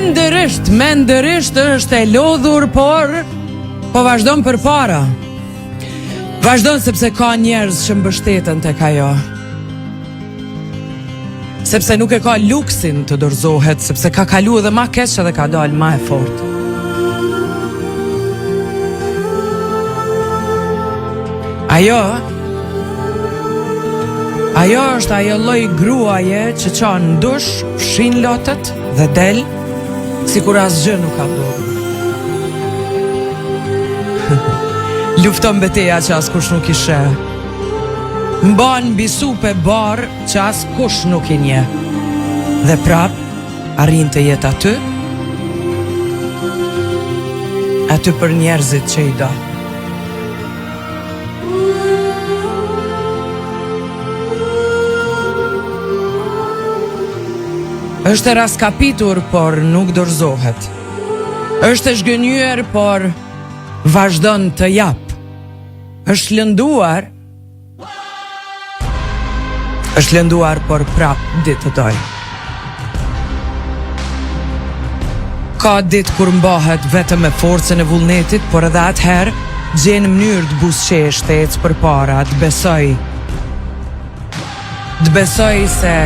Mendërisht është e lodhur, por po vazhdon përpara. Vazhdon sepse ka njerëz që mbështeten tek ajo. Sepse nuk e ka luksin të dorëzohet, sepse ka kalu edhe ma keq dhe ka dalë ma e fort. Ajo është ajo lloj gruaje që çon dush, fshin lotët dhe del sikur asgjë nuk ka ndodhur. Lufton betejë që askush nuk i sheh. Mban bisupe barë që askush nuk i njeh. Dhe prap arrin të jetë aty për njerëzit që i do. Është e raskapitur, por nuk dorëzohet. Është e zhgënjur, por vazhdon të jap. Është lënduar, por prap ditë të doj. Ka ditë kur mbahet vetëm me forcën e vullnetit, por edhe atëherë gjen mënyrë të buzëqesh të ecë përpara, të besoj se